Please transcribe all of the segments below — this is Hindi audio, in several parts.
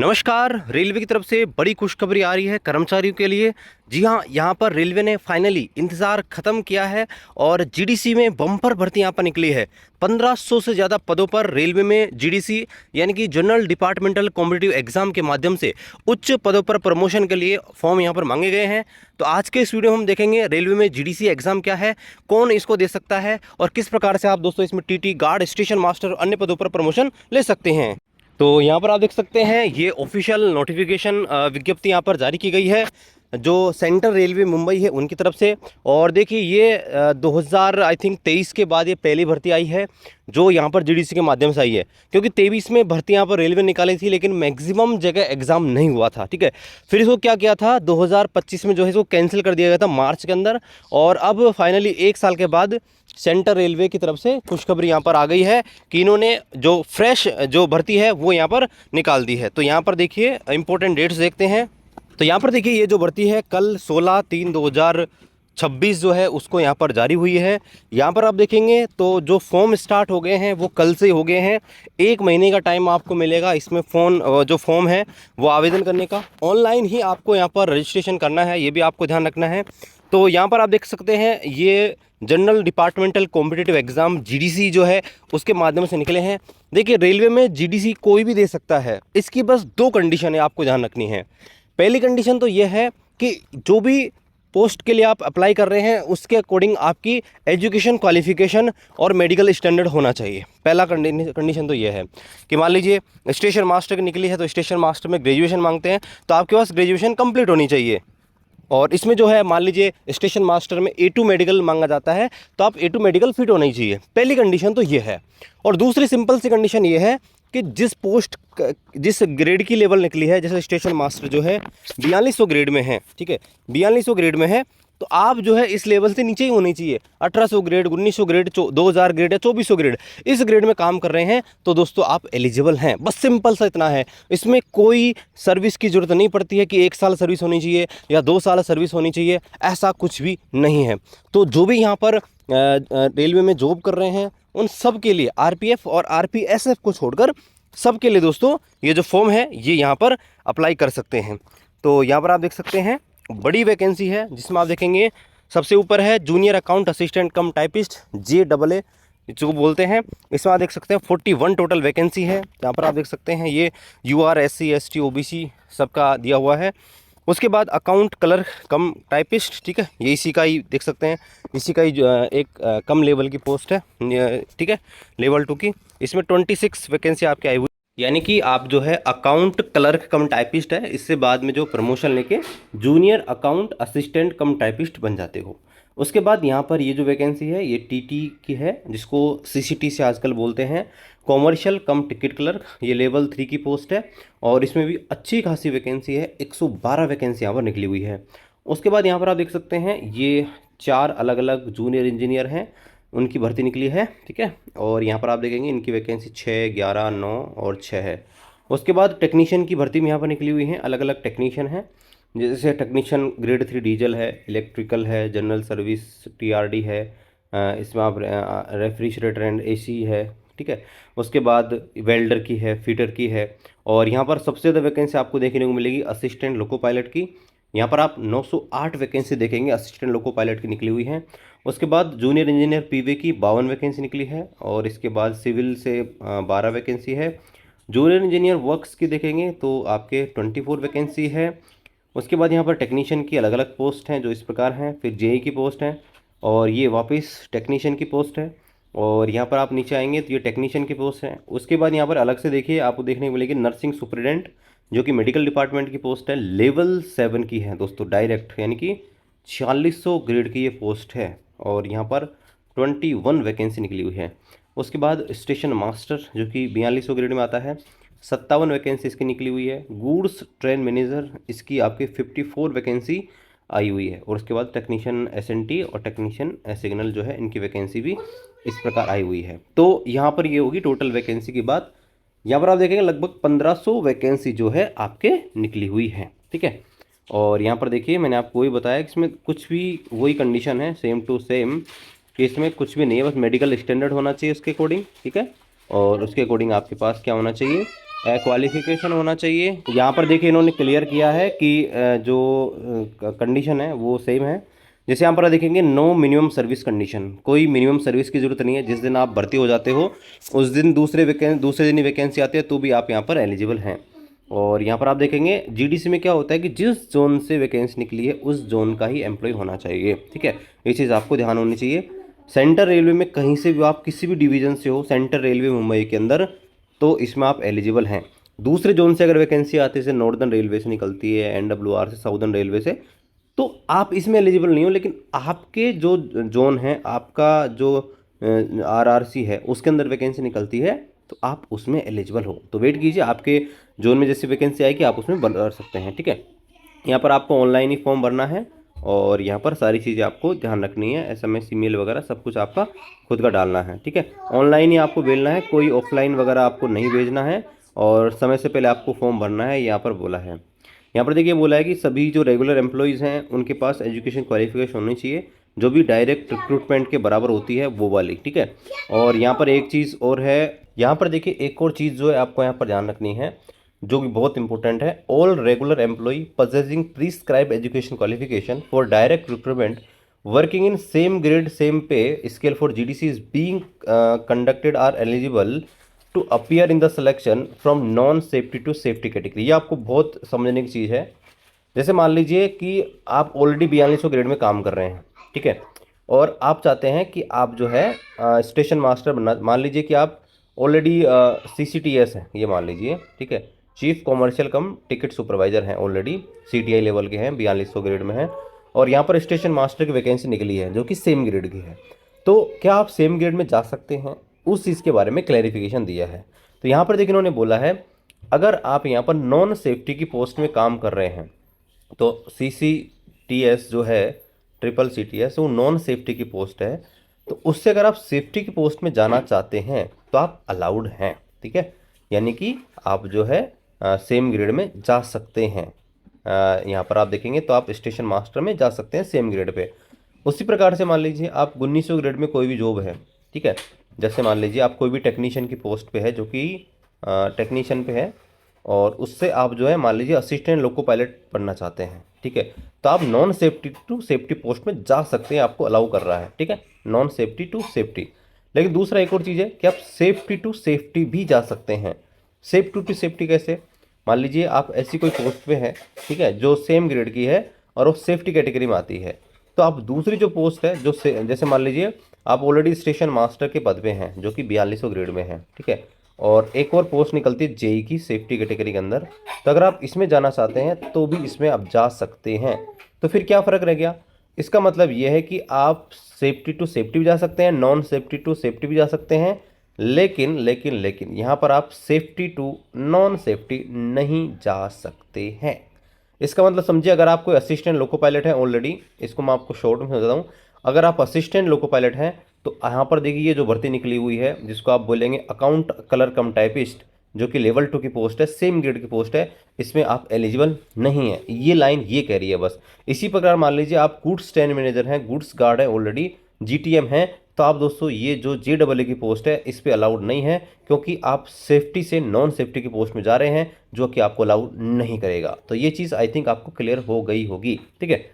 नमस्कार। रेलवे की तरफ से बड़ी खुशखबरी आ रही है कर्मचारियों के लिए। जी हाँ, यहाँ पर रेलवे ने फाइनली इंतज़ार ख़त्म किया है और जीडीसी में बम्पर भर्ती यहाँ पर निकली है। 1500 से ज़्यादा पदों पर रेलवे में जीडीसी यानी कि जनरल डिपार्टमेंटल कॉम्पिटिटिव एग्जाम के माध्यम से उच्च पदों पर प्रमोशन के लिए फॉर्म यहाँ पर मांगे गए हैं। तो आज के इस वीडियो में हम देखेंगे रेलवे में जीडीसी एग्जाम क्या है, कौन इसको दे सकता है और किस प्रकार से आप दोस्तों इसमें टीटी, गार्ड, स्टेशन मास्टर, अन्य पदों पर प्रमोशन ले सकते हैं। तो यहाँ पर आप देख सकते हैं ये ऑफिशियल नोटिफिकेशन विज्ञप्ति यहाँ पर जारी की गई है जो सेंट्रल रेलवे मुंबई है उनकी तरफ से। और देखिए ये 2000 आई थिंक 23 के बाद ये पहली भर्ती आई है जो यहाँ पर जीडीसी के माध्यम से आई है, क्योंकि 23 में भर्ती यहाँ पर रेलवे निकाली थी लेकिन मैक्सिमम जगह एग्जाम नहीं हुआ था। ठीक है, फिर इसको क्या किया था 2025 में जो है इसको कैंसिल कर दिया गया था मार्च के अंदर। और अब फाइनली 1 साल के बाद सेंट्रल रेलवे की तरफ से खुशखबरी यहाँ पर आ गई है कि इन्होंने जो फ्रेश जो भर्ती है वो यहाँ पर निकाल दी है। तो यहाँ पर देखिए इंपॉर्टेंट डेट्स देखते हैं। तो यहाँ पर देखिए ये जो भर्ती है कल 16/3/2026 जो है उसको यहाँ पर जारी हुई है। यहाँ पर आप देखेंगे तो जो फॉर्म स्टार्ट हो गए हैं वो कल से हो गए हैं। 1 महीने का टाइम आपको मिलेगा इसमें जो फॉर्म है वो आवेदन करने का। ऑनलाइन ही आपको यहाँ पर रजिस्ट्रेशन करना है, ये भी आपको ध्यान रखना है। तो यहाँ पर आप देख सकते हैं ये general departmental competitive exam GDC जो है उसके माध्यम से निकले हैं। देखिए रेलवे में जीडीसी कोई भी दे सकता है, इसकी बस 2 कंडीशन है आपको ध्यान रखनी है। पहली कंडीशन तो यह है कि जो भी पोस्ट के लिए आप अप्लाई कर रहे हैं उसके अकॉर्डिंग आपकी एजुकेशन क्वालिफिकेशन और मेडिकल स्टैंडर्ड होना चाहिए। पहला कंडीशन तो यह है कि मान लीजिए स्टेशन मास्टर की निकली है तो स्टेशन मास्टर में ग्रेजुएशन मांगते हैं तो आपके पास ग्रेजुएशन कंप्लीट होनी चाहिए। और इसमें जो है मान लीजिए स्टेशन मास्टर में A2 मेडिकल मांगा जाता है तो आप A2 मेडिकल फिट होना ही चाहिए। पहली कंडीशन तो ये है। और दूसरी सिंपल सी कंडीशन ये है कि जिस ग्रेड की लेवल निकली है, जैसे स्टेशन मास्टर जो है 4200 ग्रेड में है, ठीक है 4200 ग्रेड में है, तो आप जो है इस लेवल से नीचे ही होनी चाहिए। 1800 ग्रेड, 1900 ग्रेड, 2000 ग्रेड या 2400 ग्रेड, इस ग्रेड में काम कर रहे हैं तो दोस्तों आप एलिजिबल हैं। बस सिंपल सा इतना है, इसमें कोई सर्विस की ज़रूरत नहीं पड़ती है कि 1 साल सर्विस होनी चाहिए या 2 साल सर्विस होनी चाहिए, ऐसा कुछ भी नहीं है। तो जो भी यहाँ पर रेलवे में जॉब कर रहे हैं उन सब के लिए आरपीएफ और आरपीएसएफ को छोड़कर सब के लिए दोस्तों ये जो फॉर्म है ये यहाँ पर अप्लाई कर सकते हैं। तो यहाँ पर आप देख सकते हैं बड़ी वैकेंसी है जिसमें आप देखेंगे सबसे ऊपर है जूनियर अकाउंट असिस्टेंट कम टाइपिस्ट JAA जो बोलते हैं। इसमें आप देख सकते हैं 41 टोटल वैकेंसी है। यहाँ पर आप देख सकते हैं ये UR SC ST OBC सबका दिया हुआ है। उसके बाद अकाउंट क्लर्क कम टाइपिस्ट, ठीक है, ये इसी का ही देख सकते हैं, इसी का ही एक कम लेवल की पोस्ट है, ठीक है, लेवल 2 की। इसमें 26 वैकेंसी आपकी आई हुई, यानी कि आप जो है अकाउंट क्लर्क कम टाइपिस्ट है, इससे बाद में जो प्रमोशन लेके जूनियर अकाउंट असिस्टेंट कम टाइपिस्ट बन जाते हो। उसके बाद यहाँ पर ये जो वैकेंसी है ये टीटी की है जिसको CCT से आजकल बोलते हैं, कॉमर्शियल कम टिकट क्लर्क, ये लेवल 3 की पोस्ट है और इसमें भी अच्छी खासी वैकेंसी है। 112 वैकेंसी यहाँ पर निकली हुई है। उसके बाद यहाँ पर आप देख सकते हैं ये 4 अलग अलग जूनियर इंजीनियर हैं, उनकी भर्ती निकली है, ठीक है। और यहाँ पर आप देखेंगे इनकी वैकेंसी 6, 11, 9 और 6 है। उसके बाद टेक्नीशियन की भर्ती में यहाँ पर निकली हुई है, अलग अलग टेक्नीशियन हैं, जैसे टेक्नीशियन ग्रेड 3 डीजल है, इलेक्ट्रिकल है, जनरल सर्विस TRD है, इसमें आप रेफ्रिजरेटर एंड AC है, ठीक है। उसके बाद वेल्डर की है, फिटर की है। और यहाँ पर सबसे ज़्यादा वैकेंसी आपको देखने को मिलेगी असिस्टेंट लोको पायलट की। यहाँ पर आप 908 वैकेंसी देखेंगे असिस्टेंट लोको पायलट की निकली हुई है। उसके बाद जूनियर इंजीनियर PV की 52 वैकेंसी निकली है और इसके बाद सिविल से 12 वैकेंसी है। जूनियर इंजीनियर वर्क्स की देखेंगे तो आपके 24 वैकेंसी है। उसके बाद यहाँ पर टेक्नीशियन की अलग अलग पोस्ट हैं जो इस प्रकार हैं, फिर JE की पोस्ट है और ये वापस टेक्नीशियन की पोस्ट है। और यहाँ पर आप नीचे आएंगे तो ये टेक्नीशियन की पोस्ट है। उसके बाद यहाँ पर अलग से देखिए आपको देखने को मिलेगी नर्सिंग सुपरिटेंडेंट जो कि मेडिकल डिपार्टमेंट की पोस्ट है, लेवल 7 की है दोस्तों, डायरेक्ट, यानी कि 4600 ग्रेड की ये पोस्ट है और यहाँ पर 21 वैकेंसी निकली हुई है। उसके बाद स्टेशन मास्टर जो कि 4200 ग्रेड में आता है, 57 वैकेंसी इसकी निकली हुई है। गुड्स ट्रेन मैनेजर इसकी आपके 54 वैकेंसी आई हुई है। और उसके बाद टेक्नीशियन SNT और टेक्नीशियन सिग्नल जो है इनकी वैकेंसी भी इस प्रकार आई हुई है। तो यहाँ पर ये होगी टोटल वैकेंसी की बात। यहाँ पर आप देखेंगे लगभग 1500 वैकेंसी जो है आपके निकली हुई है, ठीक है। और यहाँ पर देखिए मैंने आपको वही बताया कि इसमें कुछ भी वही कंडीशन है सेम टू सेम, कि इसमें कुछ भी नहीं है, बस मेडिकल स्टैंडर्ड होना चाहिए उसके अकॉर्डिंग, ठीक है। और उसके अकॉर्डिंग आपके पास क्या होना चाहिए, क्वालिफिकेशन होना चाहिए। यहाँ पर देखिए इन्होंने क्लियर किया है कि जो कंडीशन है वो सेम है। जैसे यहाँ पर देखेंगे नो मिनिमम सर्विस कंडीशन, कोई मिनिमम सर्विस की जरूरत नहीं है। जिस दिन आप भर्ती हो जाते हो उस दिन दूसरे दिन ही वैकेंसी आती है तो भी आप यहाँ पर एलिजिबल हैं। और यहाँ पर आप देखेंगे जीडीसी में क्या होता है कि जिस जोन से वैकेंसी निकली है उस जोन का ही एम्प्लॉय होना चाहिए, ठीक है। ये चीज़ आपको ध्यान होनी चाहिए। सेंट्रल रेलवे में कहीं से भी आप किसी भी डिवीजन से हो, सेंट्रल रेलवे मुंबई के अंदर, तो इसमें आप एलिजिबल हैं। दूसरे जोन से अगर वैकेंसी आती है, जैसे नॉर्दर्न रेलवे से निकलती है, एनडब्ल्यूआर से, साउदर्न रेलवे से, तो आप इसमें एलिजिबल नहीं हो। लेकिन आपके जो जोन है, आपका जो आरआरसी है, उसके अंदर वैकेंसी निकलती है तो आप उसमें एलिजिबल हो। तो वेट कीजिए, आपके जोन में जैसी वैकेंसी आएगी आप उसमें भर सकते हैं, ठीक है। यहाँ पर आपको ऑनलाइन ही फॉर्म भरना है और यहाँ पर सारी चीज़ें आपको ध्यान रखनी है। एसएमएस, ईमेल वगैरह सब कुछ आपका खुद का डालना है, ठीक है। ऑनलाइन ही आपको भेजना है, कोई ऑफलाइन वगैरह आपको नहीं भेजना है। और समय से पहले आपको फॉर्म भरना है, यहाँ पर बोला है। यहाँ पर देखिए बोला है कि सभी जो रेगुलर एम्प्लॉयज़ हैं उनके पास एजुकेशन क्वालिफिकेशन होनी चाहिए जो भी डायरेक्ट रिक्रूटमेंट के बराबर होती है वो वाली, ठीक है। और यहाँ पर एक चीज़ और है, यहाँ पर देखिए एक और चीज़ जो है आपको यहाँ पर ध्यान रखनी है जो कि बहुत इंपॉर्टेंट है। All regular employ possessing prescribed education qualification for direct recruitment working in same grade same pay scale for GDC is being conducted are eligible to appear in the selection from non safety to safety category। ये आपको बहुत समझने की चीज़ है। जैसे मान लीजिए कि आप ऑलरेडी 4200 ग्रेड में काम कर रहे हैं, ठीक है, और आप चाहते हैं कि आप जो है स्टेशन मास्टर बनना। मान लीजिए कि आप ऑलरेडी CCTS हैं, ये मान लीजिए, ठीक है, चीफ कॉमर्शियल कम टिकट सुपरवाइजर हैं, ऑलरेडी CTI लेवल के हैं, 4200 ग्रेड में हैं। और यहाँ पर स्टेशन मास्टर की वैकेंसी निकली है जो कि सेम ग्रेड की है। तो क्या आप सेम ग्रेड में जा सकते हैं, उस चीज़ के बारे में क्लैरिफिकेशन दिया है। तो यहाँ पर देखिए इन्होंने बोला है अगर आप यहाँ पर नॉन सेफ्टी की पोस्ट में काम कर रहे हैं तो CCTS जो है, CCTS, वो नॉन सेफ्टी की पोस्ट है। तो उससे अगर आप सेफ्टी की पोस्ट में जाना चाहते हैं तो आप अलाउड हैं, ठीक है। यानी कि आप जो है सेम ग्रेड में जा सकते हैं। यहाँ पर आप देखेंगे तो आप स्टेशन मास्टर में जा सकते हैं सेम ग्रेड पे। उसी प्रकार से मान लीजिए आप 1900 ग्रेड में कोई भी जॉब है, ठीक है, जैसे मान लीजिए आप कोई भी टेक्नीशियन की पोस्ट पे है जो कि टेक्नीशियन पे है, और उससे आप जो है मान लीजिए असिस्टेंट लोको पायलट बनना चाहते हैं, ठीक है, तो आप non safety to safety post में जा सकते हैं, आपको अलाउ कर रहा है, ठीक है, नॉन सेफ्टी टू सेफ्टी। लेकिन दूसरा एक और चीज़ है कि आप सेफ्टी टू सेफ्टी भी जा सकते हैं। सेफ्टी टू सेफ्टी कैसे? मान लीजिए आप ऐसी कोई पोस्ट पे है, ठीक है, जो सेम ग्रेड की है और वो सेफ्टी कैटेगरी में आती है, तो आप दूसरी जो पोस्ट है जो जैसे मान लीजिए आप ऑलरेडी स्टेशन मास्टर के पद पे हैं जो कि 4200 ग्रेड में है, ठीक है, और एक और पोस्ट निकलती है जेई की सेफ्टी कैटेगरी के अंदर, तो अगर आप इसमें जाना चाहते हैं तो भी इसमें आप जा सकते हैं। तो फिर क्या फ़र्क रह गया? इसका मतलब ये है कि आप सेफ्टी टू सेफ्टी भी जा सकते हैं, नॉन सेफ्टी टू सेफ्टी भी जा सकते हैं, लेकिन लेकिन लेकिन यहाँ पर आप सेफ्टी टू नॉन सेफ्टी नहीं जा सकते हैं। इसका मतलब समझिए, अगर आप कोई असिस्टेंट लोको पायलट है ऑलरेडी, इसको मैं आपको शॉर्ट में बताता हूँ, अगर आप असिस्टेंट लोको पायलट हैं तो यहाँ पर देखिए ये जो भर्ती निकली हुई है जिसको आप बोलेंगे अकाउंट कलर कम टाइपिस्ट, जो कि लेवल 2 की पोस्ट है, सेम ग्रेड की पोस्ट है, इसमें आप एलिजिबल नहीं है। ये लाइन ये कह रही है बस। इसी प्रकार मान लीजिए आप गुड्स ट्रेन मैनेजर हैं, गुड्स गार्ड है, ऑलरेडी GTM हैं, तो आप दोस्तों ये जो JEE की पोस्ट है इस पर अलाउड नहीं है, क्योंकि आप सेफ्टी से नॉन सेफ्टी की पोस्ट में जा रहे हैं जो कि आपको अलाउड नहीं करेगा। तो ये चीज़ आई थिंक आपको क्लियर हो गई होगी, ठीक है।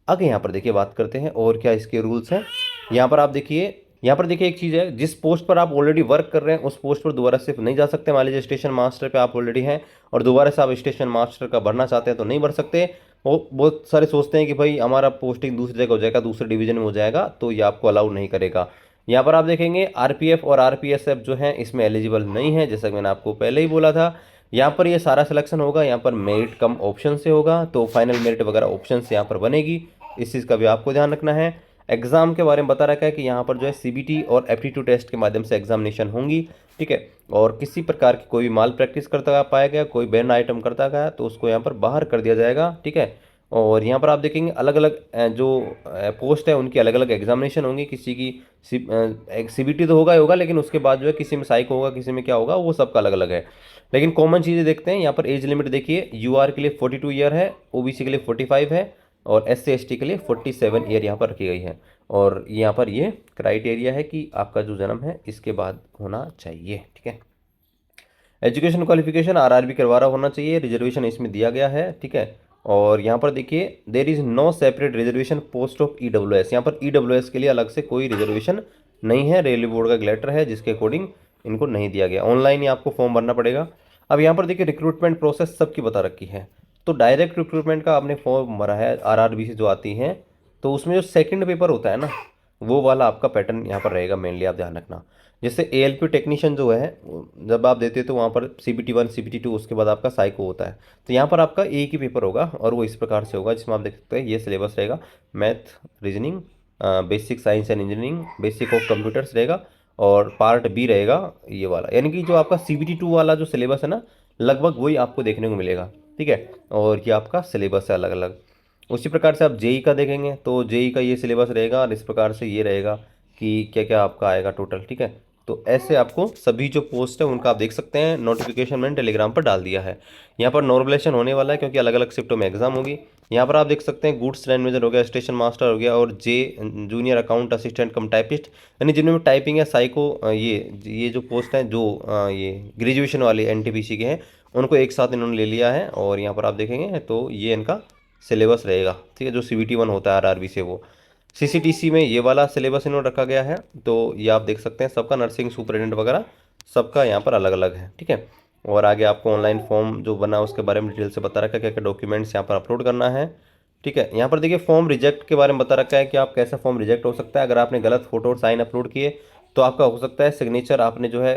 आगे यहाँ पर देखिए बात करते हैं और क्या इसके रूल्स हैं। यहाँ पर आप देखिए, यहाँ पर देखिए एक चीज़ है, जिस पोस्ट पर आप ऑलरेडी वर्क कर रहे हैं उस पोस्ट पर दोबारा से नहीं जा सकते। मान लीजिए स्टेशन मास्टर पे आप ऑलरेडी हैं और दोबारा से आप स्टेशन मास्टर का भरना चाहते हैं तो नहीं भर सकते। वो बहुत सारे सोचते हैं कि भाई हमारा पोस्टिंग दूसरी जगह हो जाएगा, दूसरे डिवीजन में हो जाएगा, तो ये आपको अलाउ नहीं करेगा। यहाँ पर आप देखेंगे RPF और RPSF जो हैं इसमें एलिजिबल नहीं है, जैसा कि मैंने आपको पहले ही बोला था। यहाँ पर ये सारा सिलेक्शन होगा, यहाँ पर मेरिट कम ऑप्शन से होगा, तो फाइनल मेरिट वगैरह ऑप्शन से यहाँ पर बनेगी। इस चीज़ का भी आपको ध्यान रखना है। एग्जाम के बारे में बता रखा है कि यहाँ पर जो है CBT और एप्टीट्यूड टेस्ट के माध्यम से एग्जामिनेशन होंगी, ठीक है, और किसी प्रकार की कोई भी माल प्रैक्टिस करता पाया गया, कोई बैन आइटम करता गया तो उसको यहाँ पर बाहर कर दिया जाएगा, ठीक है। और यहाँ पर आप देखेंगे अलग अलग जो पोस्ट है उनकी अलग अलग एग्जामिनेशन होंगी। किसी की CBT तो होगा ही होगा, लेकिन उसके बाद जो है किसी में साइको होगा, किसी में क्या होगा, वो सबका अलग अलग है। लेकिन कॉमन चीज़ें देखते हैं। यहाँ पर एज लिमिट देखिए, UR के लिए 42 ईयर है, OBC के लिए 45 है, और SC ST के लिए 47 ईयर यहाँ पर रखी गई है। और यहाँ पर ये क्राइटेरिया है कि आपका जो जन्म है इसके बाद होना चाहिए, ठीक है। एजुकेशन क्वालिफिकेशन आरआरबी करवा रहा होना चाहिए, रिजर्वेशन इसमें दिया गया है, ठीक है। और यहाँ पर देखिए there is no separate reservation post of EWS, यहाँ पर ईडब्ल्यूएस के लिए अलग से कोई रिजर्वेशन नहीं है, रेलवे बोर्ड का लेटर है जिसके अकॉर्डिंग इनको नहीं दिया गया, ऑनलाइन ही आपको फॉर्म भरना पड़ेगा। अब यहाँ पर देखिए रिक्रूटमेंट प्रोसेस सबकी बता रखी है। तो डायरेक्ट रिक्रूटमेंट का आपने फॉर्म भरा है आरआरबी से जो आती हैं, तो उसमें जो सेकंड पेपर होता है ना, वो वाला आपका पैटर्न यहाँ पर रहेगा मेनली, आप ध्यान रखना। जैसे एएलपी टेक्नीशियन जो है जब आप देते हो तो वहाँ पर CBT 1 CBT 2 उसके बाद आपका साइको होता है। तो यहाँ पर आपका एक ही पेपर होगा और वो इस प्रकार से होगा जिसमें आप देख सकते हैं ये सिलेबस रहेगा, math, reasoning, basic science and engineering, basic of computers रहेगा, और पार्ट बी रहेगा ये वाला, यानी कि जो आपका CBT 2 वाला जो सिलेबस है ना, लगभग वही आपको देखने को मिलेगा, ठीक है। और ये आपका सिलेबस है अलग अलग। उसी प्रकार से आप जेई का देखेंगे तो जेई का ये सिलेबस रहेगा और इस प्रकार से ये रहेगा कि क्या क्या आपका आएगा टोटल, ठीक है। तो ऐसे आपको सभी जो पोस्ट है उनका आप देख सकते हैं, नोटिफिकेशन मैंने टेलीग्राम पर डाल दिया है। यहाँ पर नॉर्मलाइजेशन होने वाला है क्योंकि अलग अलग शिफ्टों में एग्जाम होगी। यहाँ पर आप देख सकते हैं गुड्स ट्रेन मैनेजर हो गया, स्टेशन मास्टर हो गया, और जूनियर अकाउंट असिस्टेंट कम टाइपिस्ट, यानी जिनमें टाइपिंग है साइको, ये जो पोस्ट हैं जो ये ग्रेजुएशन वाले NTPC के हैं उनको एक साथ इन्होंने ले लिया है। और यहाँ पर आप देखेंगे तो ये इनका सिलेबस रहेगा, ठीक है, जो CBT 1 होता है आरआरबी से वो। CCTC में ये वाला सिलेबस इन्होंने रखा गया है, तो ये आप देख सकते हैं सबका, नर्सिंग सुपरिटेंडेंट वगैरह सबका यहाँ पर अलग अलग है, ठीक है। और आगे आपको ऑनलाइन फॉर्म जो बना उसके बारे में डिटेल से बता रखा है, क्या क्या डॉक्यूमेंट्स यहाँ पर अपलोड करना है, ठीक है। यहाँ पर देखिए फॉर्म रिजेक्ट के बारे में बता रखा है कि आप कैसा फॉर्म रिजेक्ट हो सकता है। अगर आपने गलत फोटो और साइन अपलोड किए तो आपका हो सकता है सिग्नेचर आपने जो है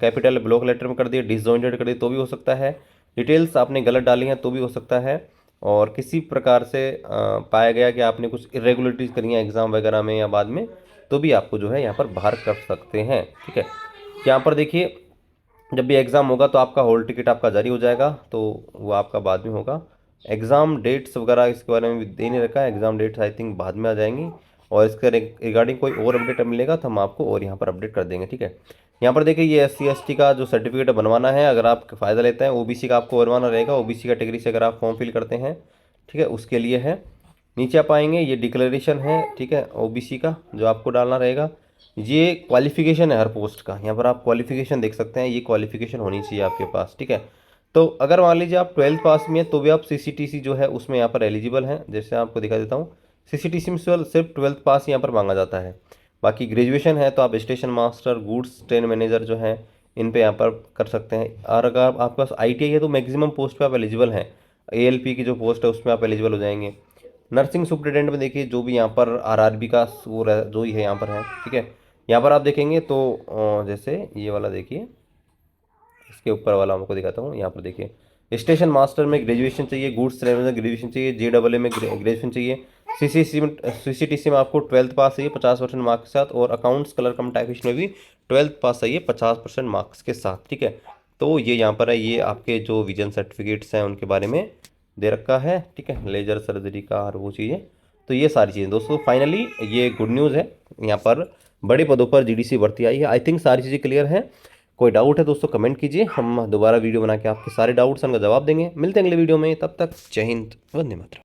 कैपिटल ब्लॉक लेटर में कर दिया, डिसजॉइंटेड कर दिया तो भी हो सकता है, डिटेल्स आपने गलत डाली हैं तो भी हो सकता है, और किसी प्रकार से पाया गया कि आपने कुछ इरेगुलरिटीज़ करी हैं एग्ज़ाम वगैरह में या बाद में, तो भी आपको जो है यहाँ पर बाहर कर सकते हैं, ठीक है। यहाँ पर देखिए जब भी एग्ज़ाम होगा तो आपका हॉल टिकट आपका जारी हो जाएगा, तो वो आपका बाद में होगा। एग्ज़ाम डेट्स वगैरह इसके बारे में भी दे नहीं रखा है, एग्ज़ाम डेट्स आई थिंक बाद में आ जाएंगी, और इसके रिगार्डिंग कोई और अपडेट मिलेगा तो हम आपको और यहाँ पर अपडेट कर देंगे, ठीक है। यहाँ पर देखिए ये SC ST का जो सर्टिफिकेट बनवाना है, अगर आप फ़ायदा लेते हैं OBC का आपको बनवाना रहेगा, OBC कैटेगरी से अगर आप फॉर्म फिल करते हैं, ठीक है, उसके लिए है। नीचे आप आएंगे ये डिक्लेरेशन है, ठीक है, OBC का जो आपको डालना रहेगा। ये क्वालिफिकेशन है हर पोस्ट का, यहाँ पर आप क्वालिफिकेशन देख सकते हैं, ये क्वालिफिकेशन होनी चाहिए आपके पास, ठीक है। तो अगर मान लीजिए आप 12th पास में है तो भी आप CCTC जो है उसमें यहाँ पर एलिजिबल हैं। जैसे आपको दिखा देता हूँ, CCTC में सिर्फ 12th पास यहाँ पर मांगा जाता है, बाकी ग्रेजुएशन है तो आप station master, goods train manager जो हैं इन पे यहाँ पर कर सकते हैं। और अगर आपके पास ITI है तो मैक्सिमम पोस्ट पे आप एलिजिबल हैं, ALP की जो पोस्ट है उसमें आप एलिजिबल हो जाएंगे। नर्सिंग सुपरिटेंडेंट में देखिए जो भी यहाँ पर आरआरबी का वो जो ही है यहाँ पर है, ठीक है। यहाँ पर आप देखेंगे तो जैसे ये वाला देखिए, इसके ऊपर वाला आपको दिखाता हूँ। यहाँ पर देखिए स्टेशन मास्टर में ग्रेजुएशन चाहिए, गुड्स ट्रेन में ग्रेजुएशन चाहिए, JAA में ग्रेजुएशन चाहिए, CCTC में आपको 12th पास चाहिए 50% मार्क्स के साथ, और अकाउंट्स कलर कम टाइपिस्ट में भी 12th पास चाहिए 50% मार्क्स के साथ, ठीक है। तो ये यहाँ पर है, ये आपके जो विजन सर्टिफिकेट्स हैं उनके बारे में दे रखा है, ठीक है, लेजर सर्जरी का और वो चीज़ें। तो ये सारी चीज़ें दोस्तों, फाइनली ये गुड न्यूज़ है, यहाँ पर बड़े पदों पर GDC भर्ती आई है। आई थिंक सारी चीज़ें क्लियर हैं। कोई डाउट है दोस्तों कमेंट कीजिए, हम दोबारा वीडियो बना के आपके सारे डाउट्स का जवाब देंगे। मिलते हैं अगले वीडियो में, तब तक जय हिंद, वंदे मातरम।